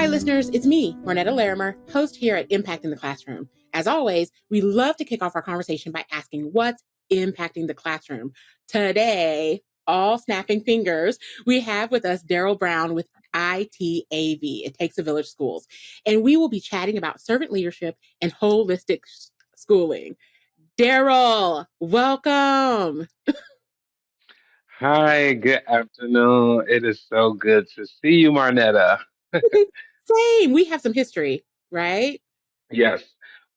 listeners, it's me, Marnetta Larimer, host here at Impacting the Classroom. As always, we love to kick off our conversation by asking what's impacting the classroom. Today, all snapping fingers, we have with us Darrell Brown with ITAV, It Takes a Village Schools, and we will be chatting about servant leadership and holistic schooling. Darrell, welcome. Hi, good afternoon. It is so good to see you, Marnetta. Same, we have some history, right? Yes,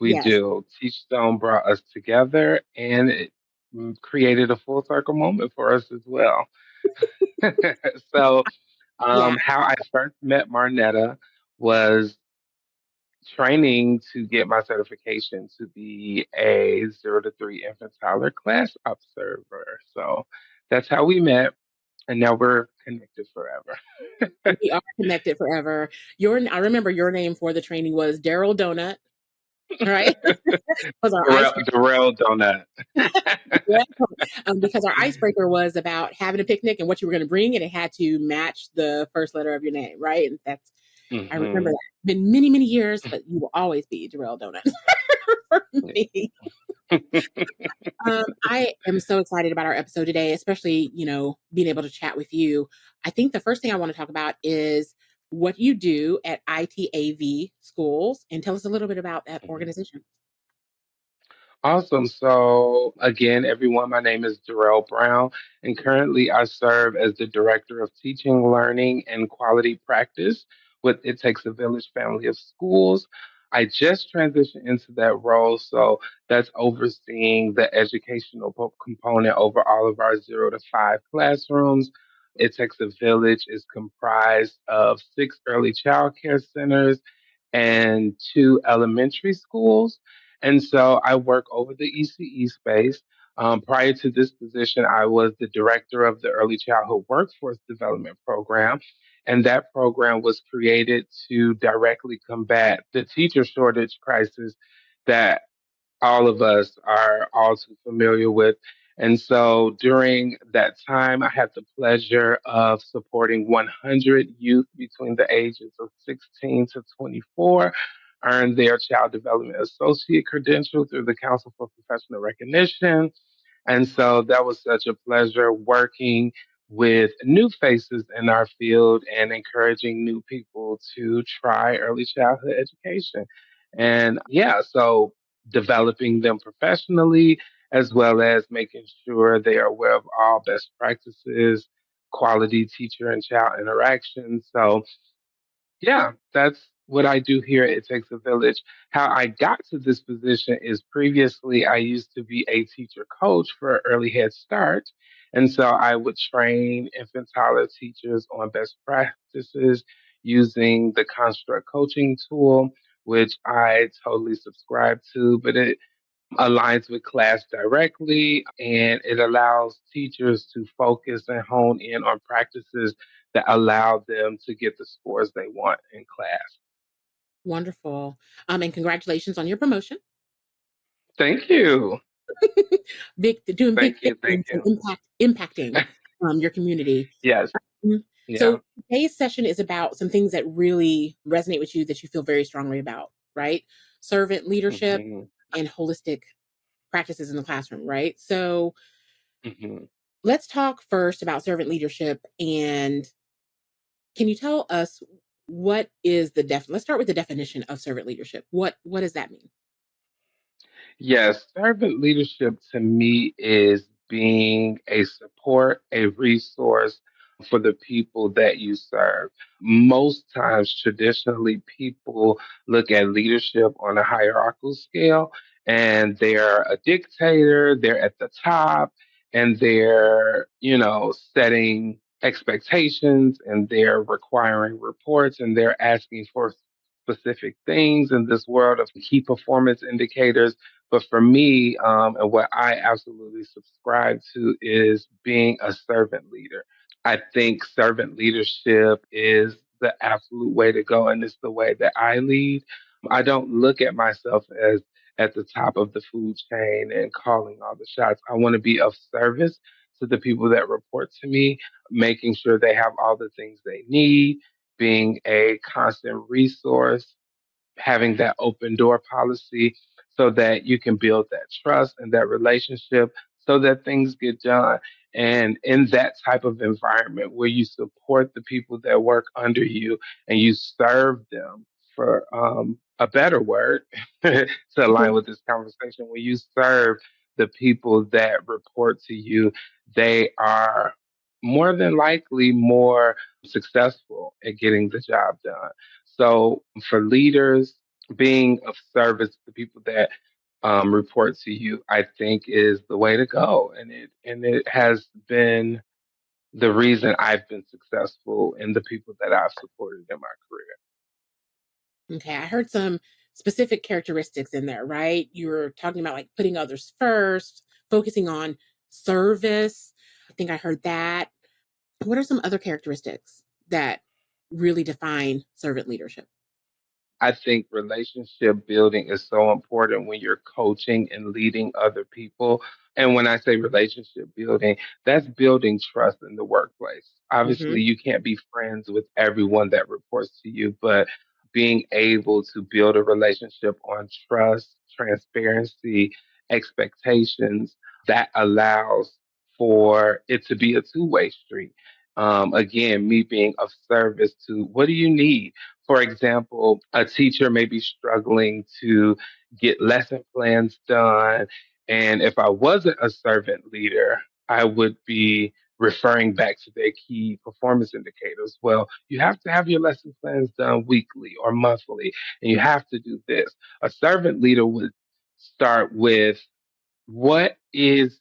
we Yes. do. Teachstone brought us together and it created a full circle moment for us as well. So, Yeah. how I first met Marnetta was training to get my certification to be a 0 to 3 infant toddler class observer. So, that's how we met, and now we're connected forever. We are connected forever. I remember your name for the training was Darrell Donut, right? Was our icebreaker. Darrell donut. Because our icebreaker was about having a picnic and what you were going to bring, and it had to match the first letter of your name, right? And I remember Hmm. that. Been many, many years, but you will always be Darrell Donut for me. I am so excited about our episode today, especially, being able to chat with you. I think the first thing I want to talk about is what you do at ITAV Schools, and tell us a little bit about that organization. Awesome. So, again, everyone, my name is Darrell Brown, and currently I serve as the Director of Teaching, Learning, and Quality Practice with It Takes a Village Family of Schools. I just transitioned into that role, so that's overseeing the educational component over all of our 0 to 5 classrooms. It Takes a Village is comprised of 6 early child care centers and 2 elementary schools. And so I work over the ECE space. Prior to this position, I was the director of the Early Childhood Workforce Development Program. And that program was created to directly combat the teacher shortage crisis that all of us are all too familiar with. And so during that time, I had the pleasure of supporting 100 youth between the ages of 16 to 24 earn their Child Development Associate credential through the Council for Professional Recognition. And so that was such a pleasure working with new faces in our field and encouraging new people to try early childhood education. And yeah, so developing them professionally as well as making sure they are aware of all best practices, quality teacher and child interaction. So yeah, that's what I do here. It Takes a Village. How I got to this position is previously I used to be a teacher coach for Early Head Start. And so I would train infant toddler teachers on best practices using the construct coaching tool, which I totally subscribe to, but it aligns with class directly and it allows teachers to focus and hone in on practices that allow them to get the scores they want in class. Wonderful. And congratulations on your promotion. Thank you. Doing big Thank you. things Thank and you. impacting your community. Yes. Mhm. Yeah. So today's session is about some things that really resonate with you that you feel very strongly about, right? Servant leadership Hmm. and holistic practices in the classroom, right? So Hmm. let's talk first about servant leadership. And can you tell us what is let's start with the definition of servant leadership. What does that mean? Yes, servant leadership to me is being a support, a resource for the people that you serve. Most times, traditionally, people look at leadership on a hierarchical scale and they're a dictator, they're at the top, and they're, setting expectations and they're requiring reports and they're asking for specific things in this world of key performance indicators. But for me, and what I absolutely subscribe to is being a servant leader. I think servant leadership is the absolute way to go, and it's the way that I lead. I don't look at myself as at the top of the food chain and calling all the shots. I want to be of service to the people that report to me, making sure they have all the things they need, being a constant resource, having that open door policy so that you can build that trust and that relationship so that things get done. And in that type of environment where you support the people that work under you and you serve them, for a better word, to align with this conversation, when you serve the people that report to you, they are more than likely more successful at getting the job done. So for leaders, being of service to the people that report to you, I think is the way to go, and it has been the reason I've been successful in the people that I've supported in my career. Okay, I heard some specific characteristics in there, right? You were talking about like putting others first, focusing on service. I think I heard that. What are some other characteristics that really define servant leadership? I think relationship building is so important when you're coaching and leading other people. And when I say relationship building, that's building trust in the workplace. Hmm. Obviously, you can't be friends with everyone that reports to you, but being able to build a relationship on trust, transparency, expectations, that allows for it to be a two-way street. Again, me being of service to what do you need? For example, a teacher may be struggling to get lesson plans done. And if I wasn't a servant leader, I would be referring back to their key performance indicators. Well, you have to have your lesson plans done weekly or monthly, and you have to do this. A servant leader would start with what is,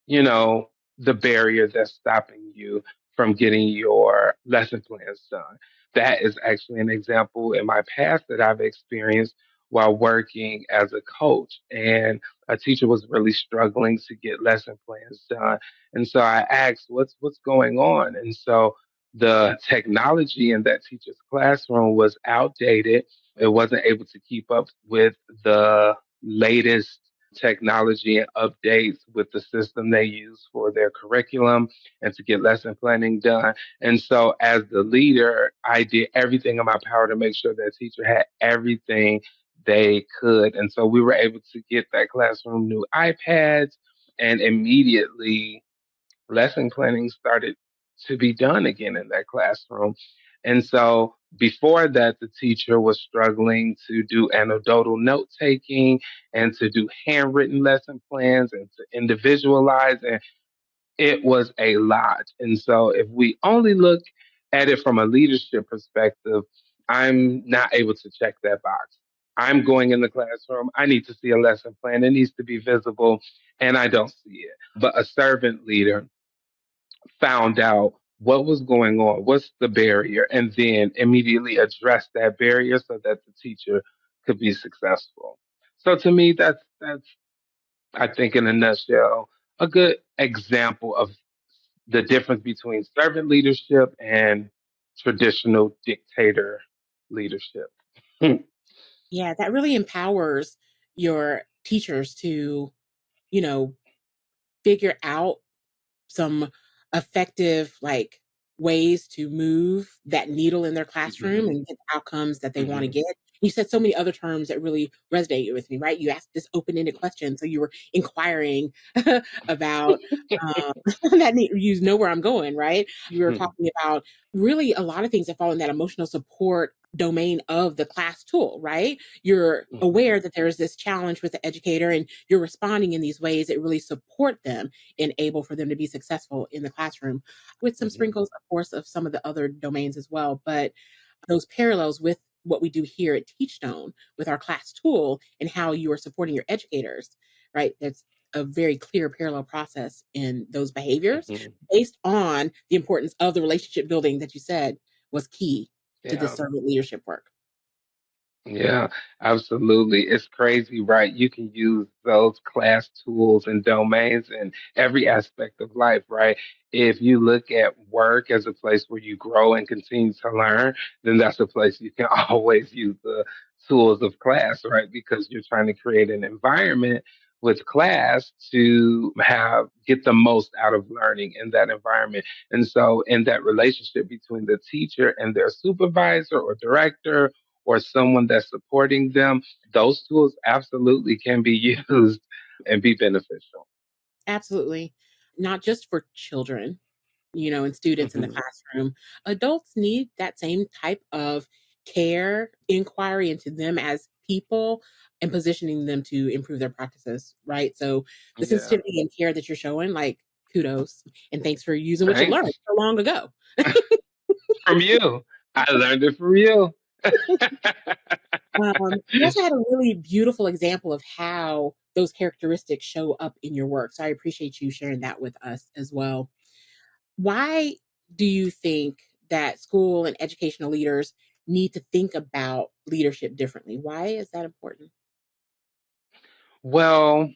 you know, the barrier that's stopping you from getting your lesson plans done. That is actually an example in my past that I've experienced while working as a coach. And a teacher was really struggling to get lesson plans done. And so I asked, what's going on? And so the technology in that teacher's classroom was outdated. It wasn't able to keep up with the latest technology and updates with the system they use for their curriculum and to get lesson planning done. And so, as the leader, I did everything in my power to make sure that teacher had everything they could. And so, we were able to get that classroom new iPads, and immediately lesson planning started to be done again in that classroom. And so before that, the teacher was struggling to do anecdotal note taking and to do handwritten lesson plans and to individualize. And it was a lot. And so if we only look at it from a leadership perspective, I'm not able to check that box. I'm going in the classroom. I need to see a lesson plan. It needs to be visible, and I don't see it. But a servant leader found out what was going on, what's the barrier, and then immediately address that barrier so that the teacher could be successful. So to me, that's I think in a nutshell a good example of the difference between servant leadership and traditional dictator leadership. Yeah, that really empowers your teachers to, you know, figure out some effective like ways to move that needle in their classroom Hmm. and get the outcomes that they want to Hmm. get. You said so many other terms that really resonated with me, right? You asked this open-ended question, so you were inquiring about um, you know where I'm going, right? You were talking about really a lot of things that fall in that emotional support domain of the class tool, right? You're aware that there is this challenge with the educator and you're responding in these ways that really support them and able for them to be successful in the classroom with some Hmm. sprinkles, of course, of some of the other domains as well. But those parallels with what we do here at Teachstone with our class tool and how you are supporting your educators, right? That's a very clear parallel process in those behaviors Hmm. based on the importance of the relationship building that you said was key to this Yeah. servant leadership work. Yeah, absolutely. It's crazy, right? You can use those class tools and domains in every aspect of life, right? If you look at work as a place where you grow and continue to learn, then that's a place you can always use the tools of class, right? Because you're trying to create an environment with class to have get the most out of learning in that environment. And so in that relationship between the teacher and their supervisor or director or someone that's supporting them, those tools absolutely can be used and be beneficial. Absolutely. Not just for children, and students in the Mhm. classroom. Adults need that same type of care, inquiry into them as people, and positioning them to improve their practices, right? So the Yeah. sensitivity and care that you're showing, like, kudos, and thanks for using what you learned Thanks. so long ago. From you. I learned it from you. You also had a really beautiful example of how those characteristics show up in your work. So I appreciate you sharing that with us as well. Why do you think that school and educational leaders need to think about leadership differently? Why is that important? Well,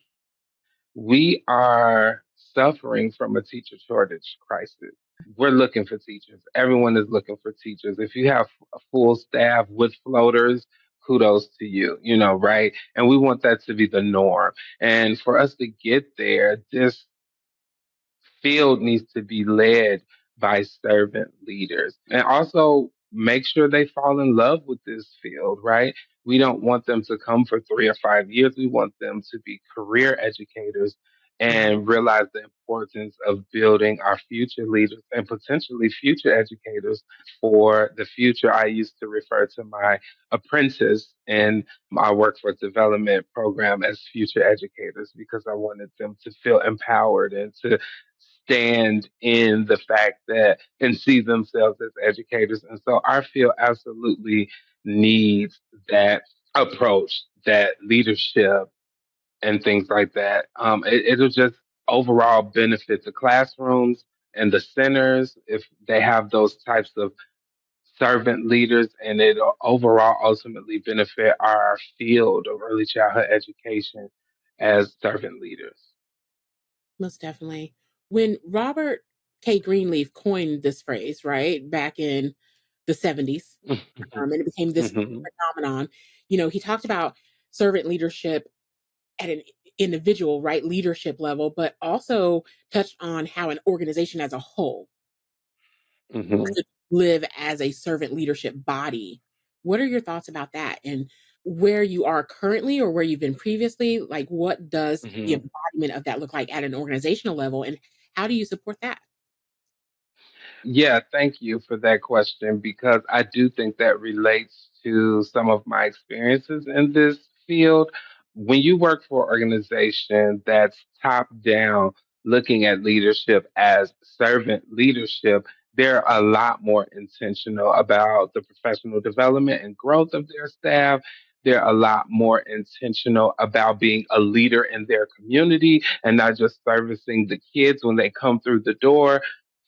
we are suffering from a teacher shortage crisis. We're looking for teachers. Everyone is looking for teachers. If you have a full staff with floaters, kudos to you, right? And we want that to be the norm. And for us to get there, this field needs to be led by servant leaders and also make sure they fall in love with this field, right? We don't want them to come for 3 or 5 years. We want them to be career educators Right. and realize the importance of building our future leaders and potentially future educators for the future. I used to refer to my apprentice in my workforce development program as future educators because I wanted them to feel empowered and to stand in the fact that and see themselves as educators. And so our field absolutely needs that approach, that leadership, and things like that. It'll just overall benefit the classrooms and the centers if they have those types of servant leaders, and it'll overall ultimately benefit our field of early childhood education as servant leaders. Most definitely. When Robert K. Greenleaf coined this phrase, right, back in the 70s, and it became this Hmm. phenomenon, he talked about servant leadership at an individual, right, leadership level, but also touched on how an organization as a whole Hmm. could live as a servant leadership body. What are your thoughts about that? And where you are currently or where you've been previously, like what does the Hmm. embodiment of that look like at an organizational level? And how do you support that? Yeah, thank you for that question because I do think that relates to some of my experiences in this field. When you work for an organization that's top down, looking at leadership as servant leadership, they're a lot more intentional about the professional development and growth of their staff. They're a lot more intentional about being a leader in their community and not just servicing the kids when they come through the door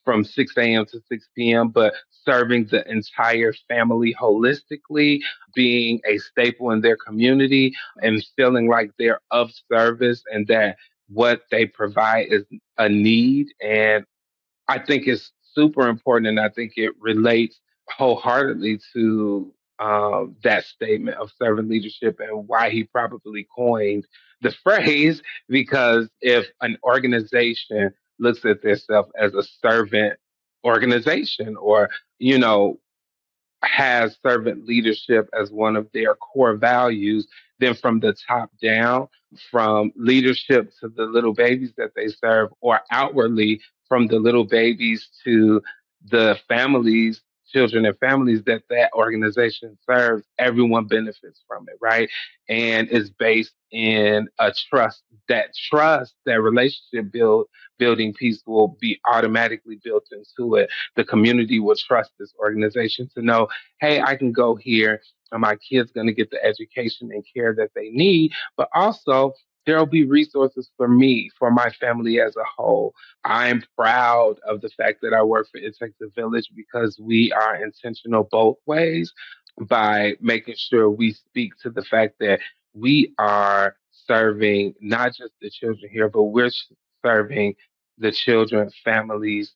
from 6 a.m. to 6 p.m., but serving the entire family holistically, being a staple in their community, and feeling like they're of service and that what they provide is a need. And I think it's super important, and I think it relates wholeheartedly to that statement of servant leadership and why he probably coined the phrase. Because if an organization looks at itself as a servant organization, or you know has servant leadership as one of their core values, then from the top down, from leadership to the little babies that they serve, or outwardly from the little babies to the families, children and families that that organization serves, everyone benefits from it, right? And it's based in a trust. That relationship building piece will be automatically built into it. The community will trust this organization to know, hey, I can go here and my kid's going to get the education and care that they need, but also there'll be resources for me, for my family as a whole. I'm proud of the fact that I work for It Takes a Village because we are intentional both ways by making sure we speak to the fact that we are serving not just the children here, but we're serving the children, families,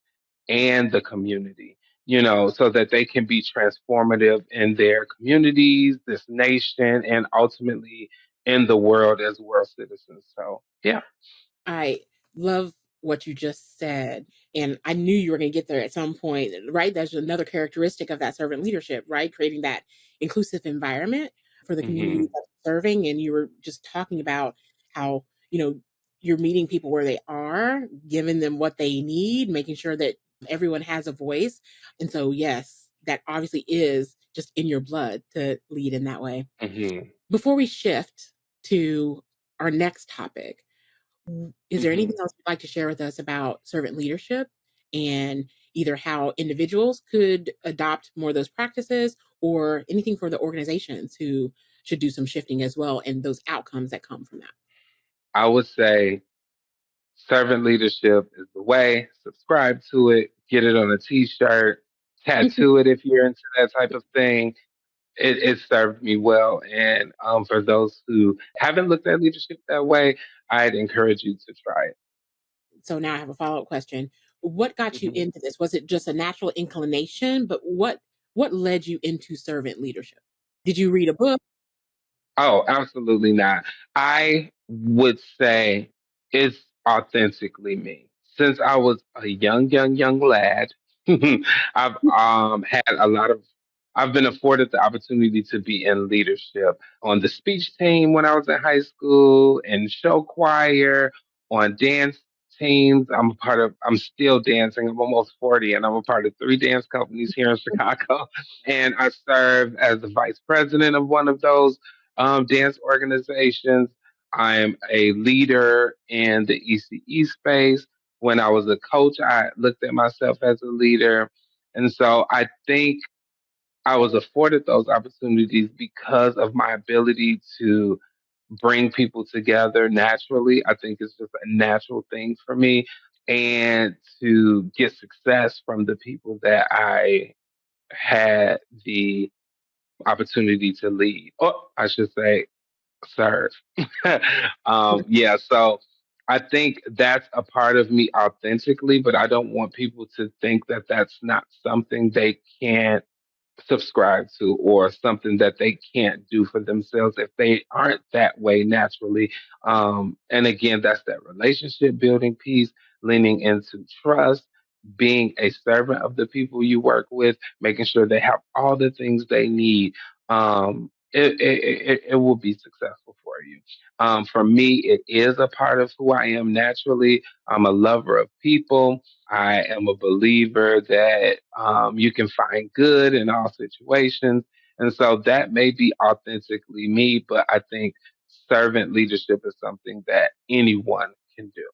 and the community, so that they can be transformative in their communities, this nation, and ultimately in the world as world citizens. So yeah. I love what you just said. And I knew you were going to get there at some point, right? That's another characteristic of that servant leadership, right? Creating that inclusive environment for the community Hmm. that you're serving. And you were just talking about how, you know, you're meeting people where they are, giving them what they need, making sure that everyone has a voice. And so, yes, that obviously is just in your blood to lead in that way. Hmm. Before we shift to our next topic, is there Hmm. anything else you'd like to share with us about servant leadership and either how individuals could adopt more of those practices or anything for the organizations who should do some shifting as well and those outcomes that come from that? I would say servant leadership is the way. Subscribe to it, get it on a t-shirt, tattoo it if you're into that type of thing. It served me well. And for those who haven't looked at leadership that way, I'd encourage you to try it. So now I have a follow-up question. What got you Mhm. into this? Was it just a natural inclination? But what led you into servant leadership? Did you read a book? Oh, absolutely not. I would say it's authentically me. Since I was a young lad, had a lot of I've been afforded the opportunity to be in leadership on the speech team when I was in high school, in show choir, on dance teams. I'm still dancing. I'm almost 40 and I'm a part of three dance companies here in Chicago. And I served as the vice president of one of those dance organizations. I'm a leader in the ECE space. When I was a coach, I looked at myself as a leader. And so I think I was afforded those opportunities because of my ability to bring people together naturally. I think it's just a natural thing for me. And to get success from the people that I had the opportunity to lead, or I should say, serve. Yeah, so I think that's a part of me authentically, but I don't want people to think that that's not something they can subscribe to or something that they can't do for themselves if they aren't that way naturally. And again, that's that relationship building piece, leaning into trust, being a servant of the people you work with, making sure they have all the things they need. It will be successful for you. For me, it is a part of who I am naturally. I'm a lover of people. I am a believer that you can find good in all situations. And so that may be authentically me, but I think servant leadership is something that anyone can do.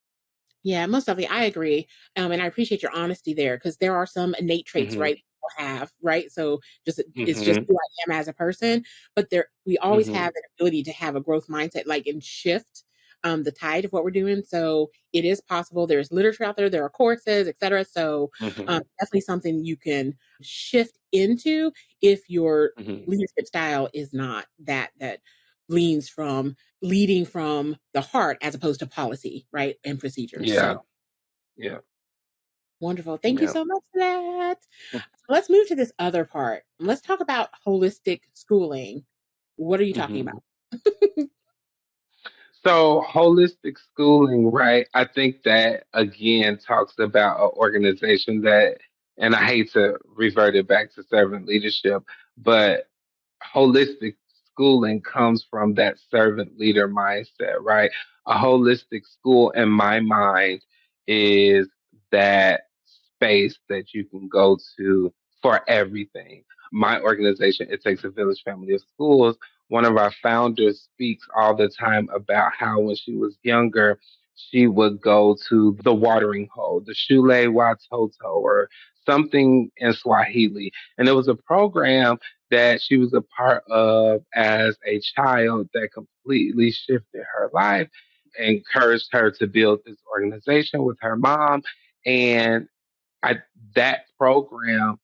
Yeah, most definitely. I agree. And I appreciate your honesty there because there are some innate traits, Hmm. right? People have, right? So just it's just Hmm. who I am as a person. But there we always Hmm. have an ability to have a growth mindset, like and shift the tide of what we're doing. So it is possible. There's literature out there, there are courses, etc. So Hmm. definitely something you can shift into if your Hmm. leadership style is not that leans from leading from the heart as opposed to policy, right? And procedures. Yeah, So yeah, wonderful. Thank you yeah. so much for that. So let's move to this other part. Let's talk about holistic schooling. What are you talking Hmm. about? So holistic schooling, right? I think that again talks about an organization that, and I hate to revert it back to servant leadership, but holistic schooling comes from that servant leader mindset, right? A holistic school, in my mind, is that space that you can go to for everything. My organization, It Takes a Village Family of Schools, one of our founders speaks all the time about how when she was younger, she would go to the watering hole, the Shule Watoto, or something in Swahili. And it was a program that she was a part of as a child that completely shifted her life, encouraged her to build this organization with her mom. And I, that program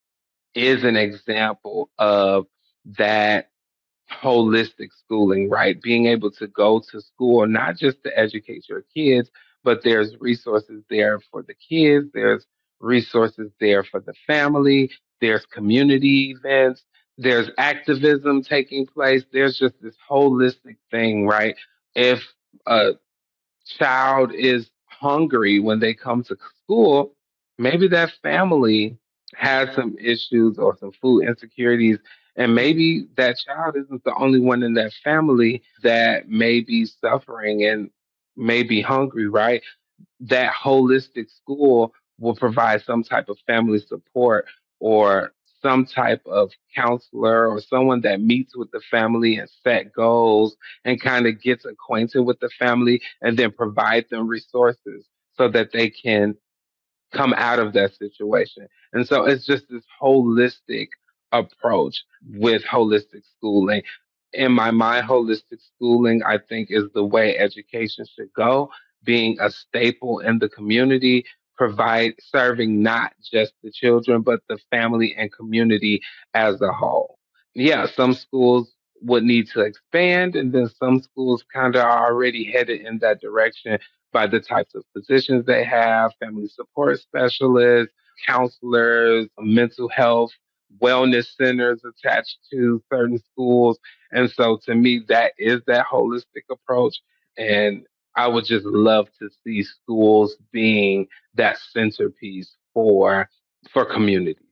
is an example of that holistic schooling, right? Being able to go to school, not just to educate your kids, but there's resources there for the kids, there's resources there for the family, there's community events, there's activism taking place. There's just this holistic thing, right? If a child is hungry when they come to school, maybe that family has some issues or some food insecurities. And maybe that child isn't the only one in that family that may be suffering and may be hungry, right? That holistic school will provide some type of family support or some type of counselor or someone that meets with the family and set goals and kind of gets acquainted with the family and then provide them resources so that they can come out of that situation. And so it's just this holistic approach with holistic schooling. In my mind, holistic schooling, I think, is the way education should go, being a staple in the community, provide serving not just the children, but the family and community as a whole. Yeah, some schools would need to expand, and then some schools kind of are already headed in that direction by the types of positions they have, family support specialists, counselors, mental health, wellness centers attached to certain schools. And so to me, that is that holistic approach. And I would just love to see schools being that centerpiece for communities.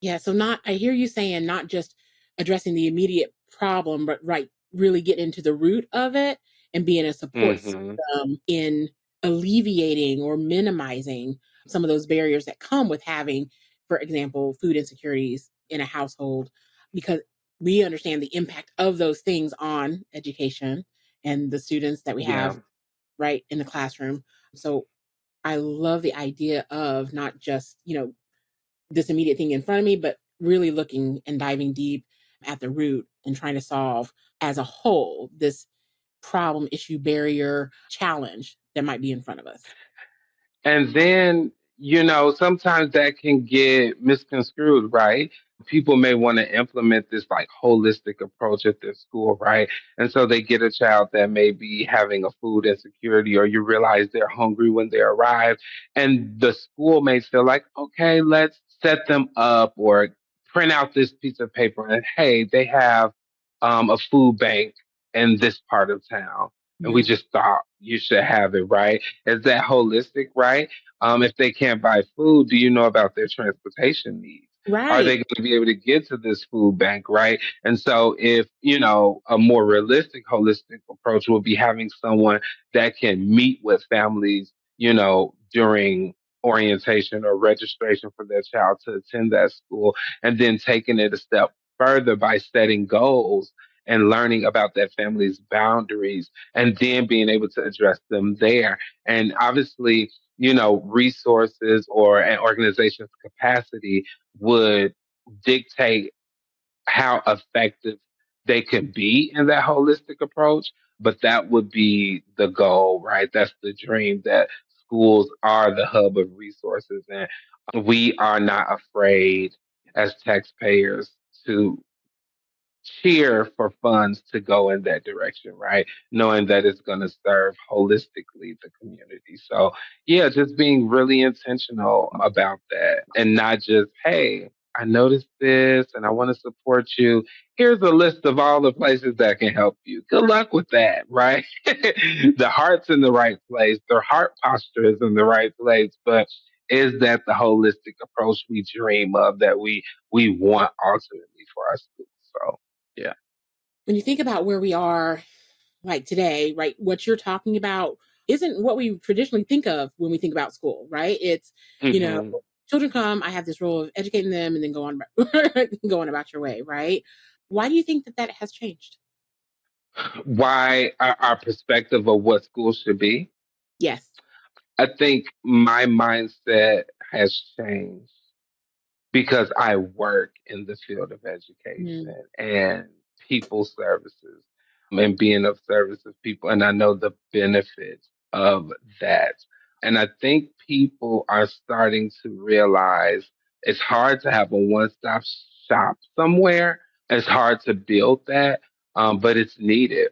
Yeah, so not I hear you saying not just addressing the immediate problem, but right, really get into the root of it and being a support Hmm. system in alleviating or minimizing some of those barriers that come with having, for example, food insecurities in a household, because we understand the impact of those things on education and the students that we Yeah. have right in the classroom. So I love the idea of not just, this immediate thing in front of me, but really looking and diving deep at the root and trying to solve as a whole this problem, issue, barrier, challenge that might be in front of us. And then, sometimes that can get misconstrued, right? People may want to implement this like holistic approach at their school, right? And so they get a child that may be having a food insecurity, or you realize they're hungry when they arrive. And the school may feel like, okay, let's set them up or print out this piece of paper and hey, they have a food bank in this part of town. And we Yeah. just thought you should have it, right? Is that holistic, right? If they can't buy food, do you know about their transportation needs? Are they Right. going to be able to get to this food bank, right? And so, if a more realistic, holistic approach will be having someone that can meet with families, during orientation or registration for their child to attend that school, and then taking it a step further by setting goals and learning about that family's boundaries and then being able to address them there. And obviously, resources or an organization's capacity would dictate how effective they could be in that holistic approach. But that would be the goal, right? That's the dream that schools are the hub of resources. And we are not afraid as taxpayers to cheer for funds to go in that direction, right? Knowing that it's going to serve holistically the community. So, yeah, just being really intentional about that and not just, hey, I noticed this and I want to support you. Here's a list of all the places that can help you. Good luck with that, right? The heart's in the right place, their heart posture is in the right place, but is that the holistic approach we dream of that we want ultimately for our schools? So yeah. When you think about where we are like today, right, what you're talking about isn't what we traditionally think of when we think about school, right? It's, you know, Hmm. children come, I have this role of educating them and then go on going about your way, right? Why do you think that has changed? Why our perspective of what school should be? Yes. I think my mindset has changed because I work in the field of Mm, education and people services and being of service of people. And I know the benefits of that. And I think people are starting to realize it's hard to have a one stop shop somewhere. It's hard to build that, but it's needed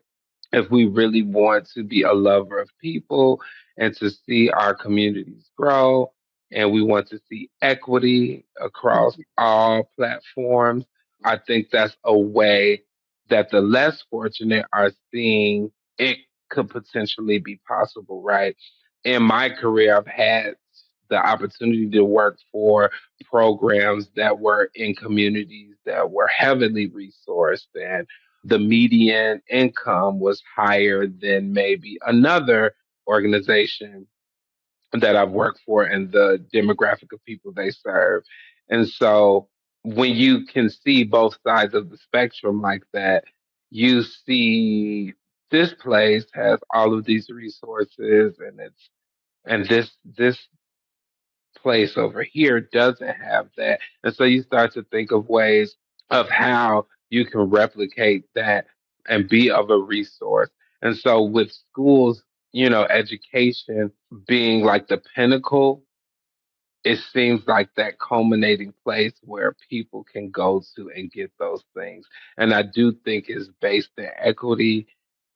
if we really want to be a lover of people and to see our communities grow and we want to see equity across mhm. all platforms. I think that's a way that the less fortunate are seeing it could potentially be possible, right? In my career, I've had the opportunity to work for programs that were in communities that were heavily resourced, and the median income was higher than maybe another organization that I've worked for and the demographic of people they serve. And so when you can see both sides of the spectrum like that, you see this place has all of these resources and this place over here doesn't have that. And so you start to think of ways of how you can replicate that and be of a resource. And so with schools, education being like the pinnacle, it seems like that culminating place where people can go to and get those things. And I do think it's based in equity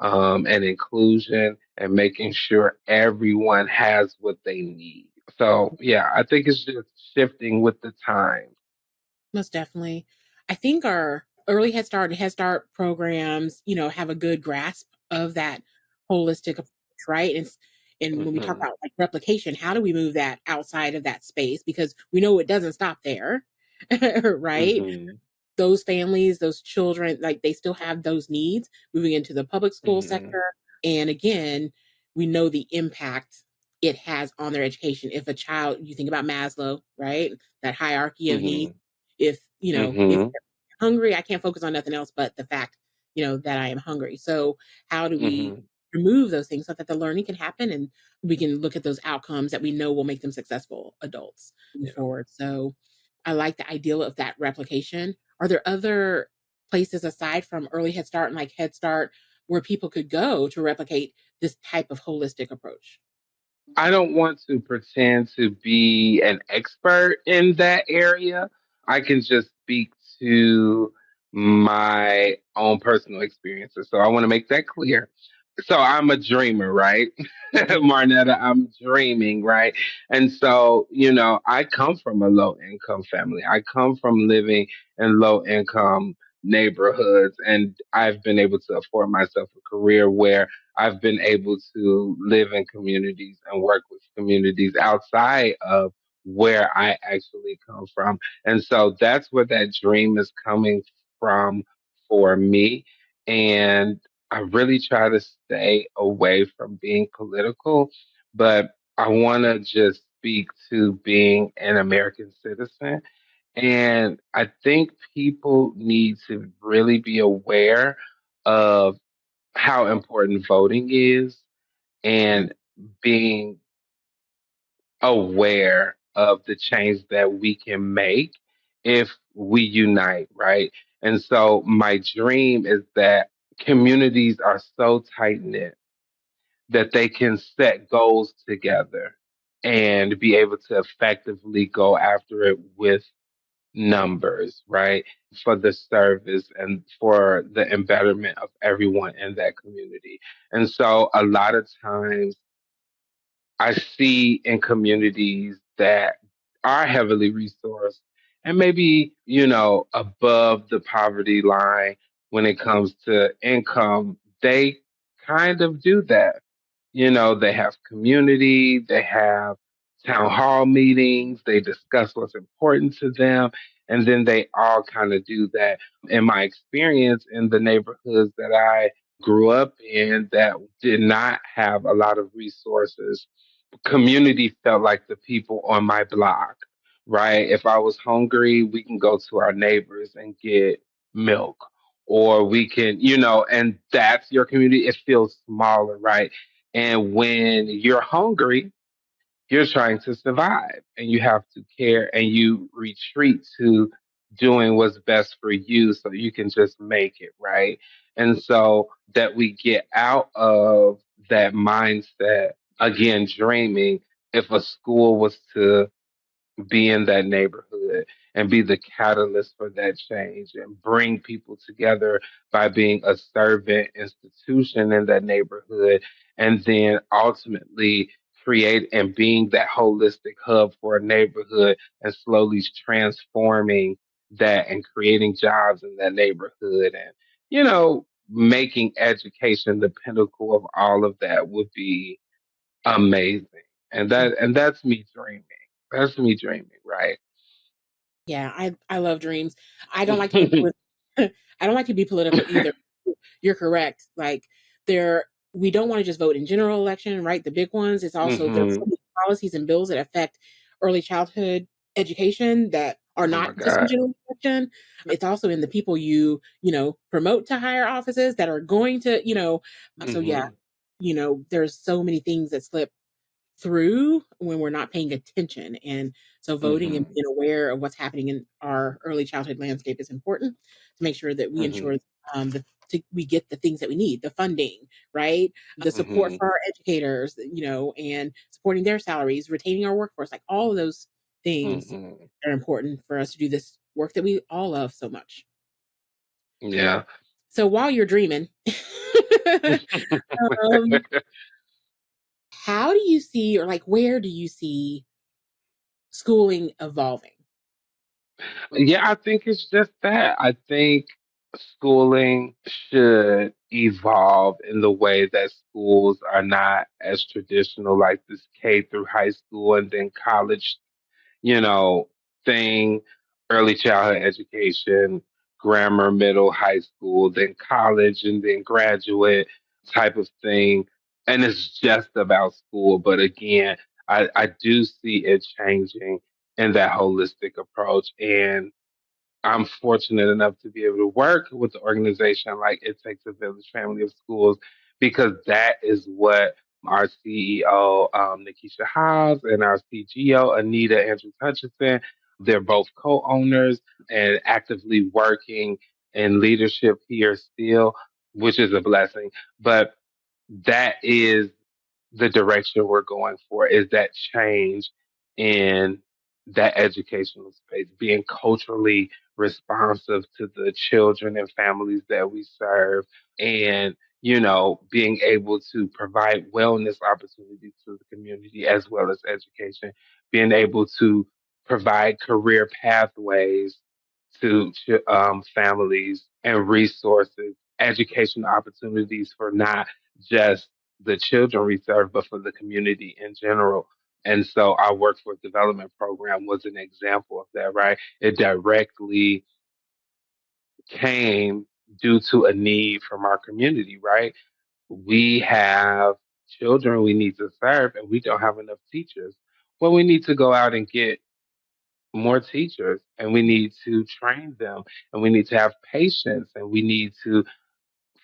and inclusion and making sure everyone has what they need. So, yeah, I think it's just shifting with the times. Most definitely. I think our early Head Start programs, have a good grasp of that holistic approach, right? And when we talk Hmm. about like replication, how do we move that outside of that space? Because we know it doesn't stop there, right? Hmm. Those families, those children, like they still have those needs moving into the public school Hmm. sector. And again, we know the impact it has on their education. If a child, you think about Maslow, right? That hierarchy of needs. Hmm. If Hmm. they're hungry, I can't focus on nothing else but the fact, that I am hungry. So how do we Hmm. remove those things so that the learning can happen and we can look at those outcomes that we know will make them successful adults move Yeah. forward. So I like the ideal of that replication. Are there other places aside from early Head Start and like Head Start where people could go to replicate this type of holistic approach? I don't want to pretend to be an expert in that area. I can just speak to my own personal experiences. So I want to make that clear. So I'm a dreamer, right? Marnetta, I'm dreaming, right? And so, I come from a low income family. I come from living in low income neighborhoods, and I've been able to afford myself a career where I've been able to live in communities and work with communities outside of where I actually come from. And so that's where that dream is coming from for me. And I really try to stay away from being political, but I want to just speak to being an American citizen. And I think people need to really be aware of how important voting is Mm. and being aware of the change that we can make if we unite, right? And so my dream is that communities are so tight knit that they can set goals together and be able to effectively go after it with numbers, right? For the service and for the embetterment of everyone in that community. And so a lot of times I see in communities that are heavily resourced and maybe, above the poverty line when it comes to income, they kind of do that. They have community, they have town hall meetings, they discuss what's important to them, and then they all kind of do that. In my experience in the neighborhoods that I grew up in that did not have a lot of resources, community felt like the people on my block, right? If I was hungry, we can go to our neighbors and get milk. Or we can, and that's your community. It feels smaller, right? And when you're hungry, you're trying to survive and you have to care and you retreat to doing what's best for you so you can just make it, right? And so that we get out of that mindset, again, dreaming. If a school was to be in that neighborhood and be the catalyst for that change and bring people together by being a servant institution in that neighborhood and then ultimately create and being that holistic hub for a neighborhood and slowly transforming that and creating jobs in that neighborhood and, you know, making education the pinnacle of all of that would be amazing. And that's me dreaming. That's me dreaming, right? Yeah, I love dreams. I don't like to be I don't like to be political either. You're correct. Like there we don't want to just vote in general election, right? The big ones. It's also there's so Hmm. many policies and bills that affect early childhood education that are Oh not my just in God. general election. It's also in the people you promote to higher offices that are going to, so yeah, Hmm. there's so many things that slip through when we're not paying attention. And so voting and Hmm. being aware of what's happening in our early childhood landscape is important to make sure that we ensure Hmm. we get the things that we need, the funding, right? The support Hmm. for our educators, and supporting their salaries, retaining our workforce, like all of those things Hmm. are important for us to do this work that we all love so much. Yeah. So while you're dreaming, um, how do you see, or like, where do you see schooling evolving? Yeah, I think it's just that. I think schooling should evolve in the way that schools are not as traditional, like this K through high school and then college, you know, thing, early childhood education, grammar, middle, high school, then college, and then graduate type of thing. And it's just about school. But again, I do see it changing in that holistic approach. And I'm fortunate enough to be able to work with the organization like It Takes a Village Family of Schools because that is what our CEO, Nikisha Hobbs, and our CGO, Anita Andrews Hutchinson, they're both co owners and actively working in leadership here still, which is a blessing. But that is the direction we're going for is that change in that educational space, being culturally responsive to the children and families that we serve, and being able to provide wellness opportunities to the community as well as education, being able to provide career pathways to families and resources, education opportunities for not just the children we serve, but for the community in general. And so our workforce development program was an example of that, right? It directly came due to a need from our community, right? We have children we need to serve and we don't have enough teachers. Well, we need to go out and get more teachers and we need to train them and we need to have patience and we need to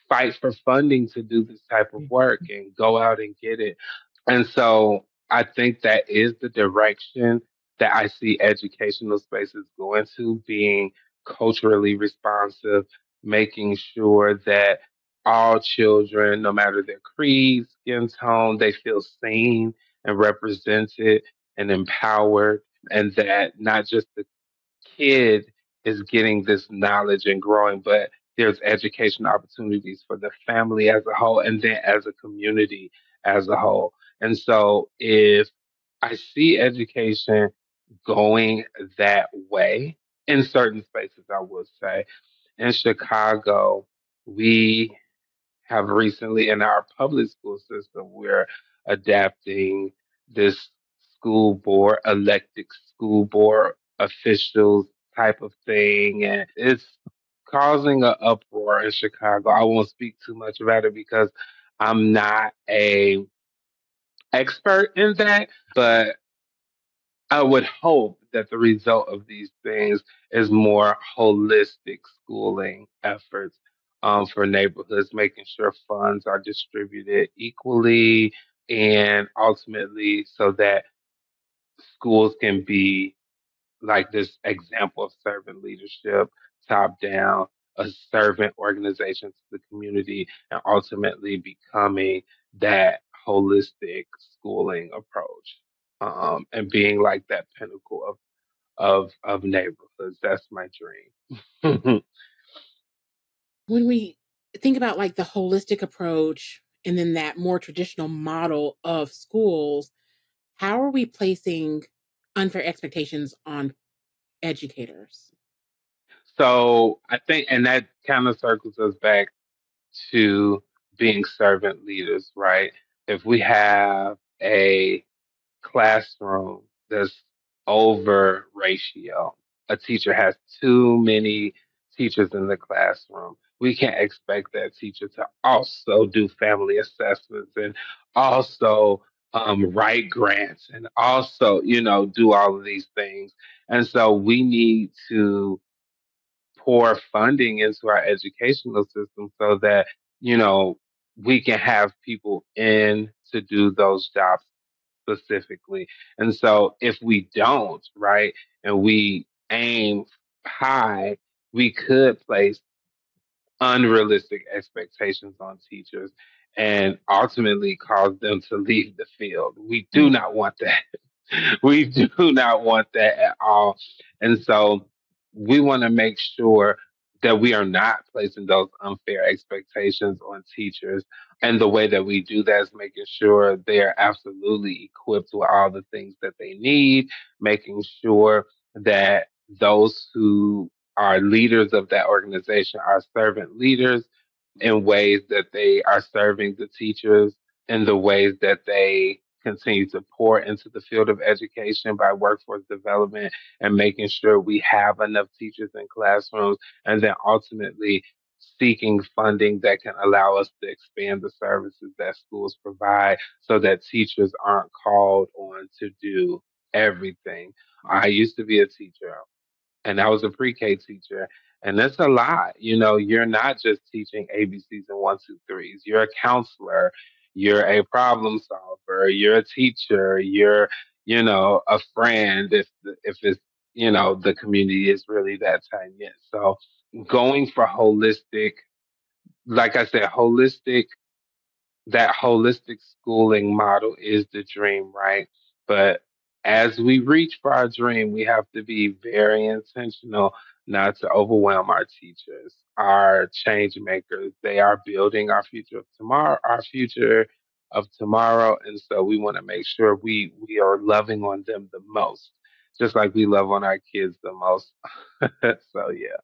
fight for funding to do this type of work and go out and get it. And so I think that is the direction that I see educational spaces going to, being culturally responsive, making sure that all children, no matter their creed, skin tone, they feel seen and represented and empowered, and that not just the kid is getting this knowledge and growing, but there's education opportunities for the family as a whole and then as a community as a whole. And so if I see education going that way in certain spaces, I would say. In Chicago, we have recently in our public school system, we're adapting this school board, elected school board officials type of thing. And it's causing an uproar in Chicago. I won't speak too much about it because I'm not a expert in that, but I would hope that the result of these things is more holistic schooling efforts for neighborhoods, making sure funds are distributed equally and ultimately so that schools can be like this example of servant leadership, top down, a servant organization to the community, and ultimately becoming that holistic schooling approach, and being like that pinnacle of neighborhoods. That's my dream. When we think about like the holistic approach and then that more traditional model of schools, how are we placing unfair expectations on educators? So I think, and that kind of circles us back to being servant leaders, right? If we have a classroom that's over ratio, a teacher has too many teachers in the classroom, we can't expect that teacher to also do family assessments and also write grants and also, do all of these things. And so we need to pour funding into our educational system so that, you know, we can have people in to do those jobs specifically. And so if we don't, right, and we aim high, we could place unrealistic expectations on teachers and ultimately cause them to leave the field. We do Mm. not want that. We do not want that at all. And so we want to make sure that we are not placing those unfair expectations on teachers. And the way that we do that is making sure they are absolutely equipped with all the things that they need, making sure that those who are leaders of that organization are servant leaders in ways that they are serving the teachers, in the ways that they continue to pour into the field of education by workforce development and making sure we have enough teachers in classrooms, and then ultimately seeking funding that can allow us to expand the services that schools provide so that teachers aren't called on to do everything. I used to be a teacher and I was a pre-K teacher. And that's a lot. You're not just teaching ABCs and one, two, threes. You're a counselor. You're a problem solver. You're a teacher. You're, a friend if it's, the community is really that tight knit. So going for holistic, like I said, that holistic schooling model is the dream, right? But as we reach for our dream, we have to be very intentional not to overwhelm our teachers, our change makers. They are building our future of tomorrow. And so we want to make sure we are loving on them the most, just like we love on our kids the most. So yeah.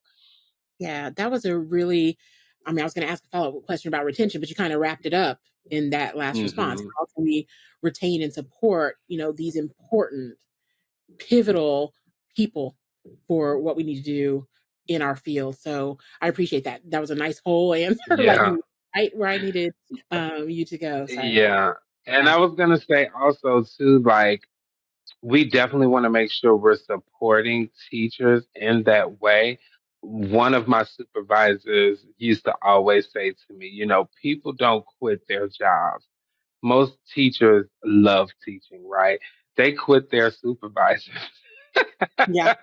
Yeah, that was a really, I mean, I was going to ask a follow-up question about retention, but you kind of wrapped it up in that last response. Hmm. How can we retain and support, these important, pivotal people for what we need to do in our field? So I appreciate that. That was a nice whole answer, like Yeah. you right where I needed you to go. So Yeah. And yeah, I was gonna say also too, like we definitely want to make sure we're supporting teachers in that way. One of my supervisors used to always say to me, people don't quit their jobs. Most teachers love teaching, right? They quit their supervisors. yeah,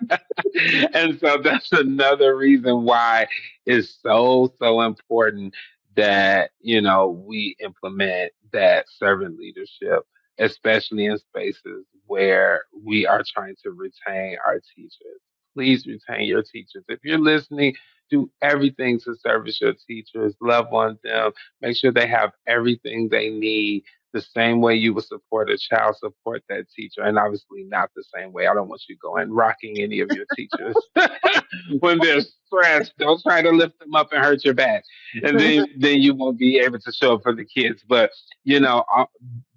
And so that's another reason why it's so important that we implement that servant leadership, especially in spaces where we are trying to retain our teachers. Please retain your teachers. If you're listening, do everything to service your teachers, love on them, make sure they have everything they need, the same way you would support a child, support that teacher, and obviously not the same way. I don't want you going rocking any of your teachers when they're stressed. Don't try to lift them up and hurt your back, and then you won't be able to show up for the kids. But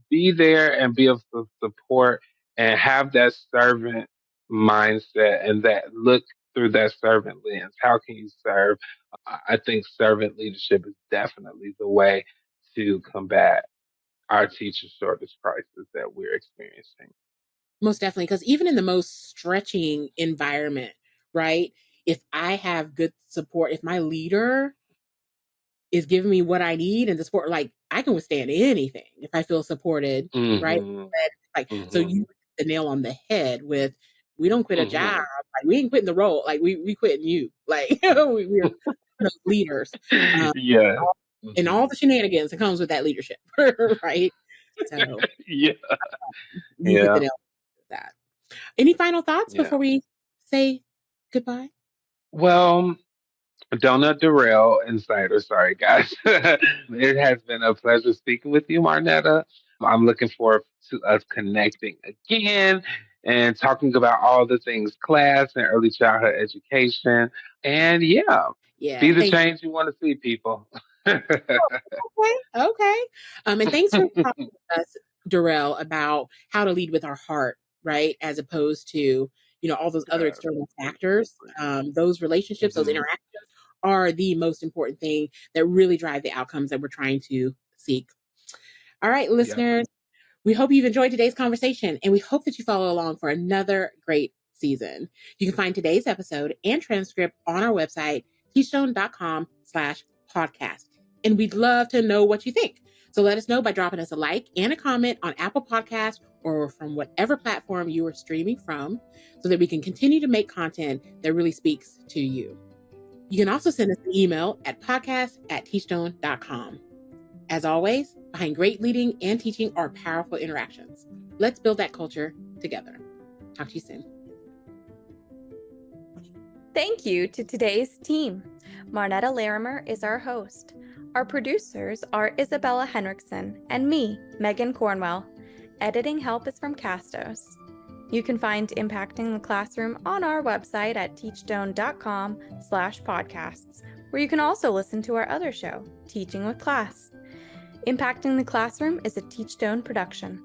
be there and be of support and have that servant mindset and that look through that servant lens. How can you serve? I think servant leadership is definitely the way to combat our teacher shortage crisis that we're experiencing. most definitely. Because even in the most stretching environment, right? If I have good support, if my leader is giving me what I need and the support, like I can withstand anything if I feel supported, right? Hmm. And, like, so Hmm. you hit the nail on the head with we don't quit a job, Hmm. like we ain't quitting the role, like we quitting you, like we're those leaders, um, Yes. and Hmm. all the shenanigans that comes with that leadership, right? So Yeah. you hit the Yeah. nail with that. Any final thoughts Yeah. before we say goodbye? Well, Donut Darrell Insider. Sorry, guys. It has been a pleasure speaking with you, Marnetta. I'm looking forward to us connecting again and talking about all the things class and early childhood education. And yeah, Yeah. be the Thank change you want to see, people. Okay. Okay. And thanks for talking to us, Darrell, about how to lead with our heart, right? As opposed to, all those other Yes, external factors. absolutely. Those relationships, those Hmm. interactions are the most important thing that really drive the outcomes that we're trying to seek. All right, Yep. listeners, we hope you've enjoyed today's conversation and we hope that you follow along for another great season. You can find today's episode and transcript on our website, teachstone.com/podcast. And we'd love to know what you think. So let us know by dropping us a like and a comment on Apple Podcasts or from whatever platform you are streaming from so that we can continue to make content that really speaks to you. You can also send us an email at podcast@teachstone.com. As always, behind great leading and teaching are powerful interactions. Let's build that culture together. Talk to you soon. Thank you to today's team. Marnetta Larimer is our host. Our producers are Isabella Henriksen and me, Megan Cornwell. Editing help is from Castos. You can find Impacting the Classroom on our website at teachstone.com/podcasts, where you can also listen to our other show, Teaching with Class. Impacting the Classroom is a Teachstone production.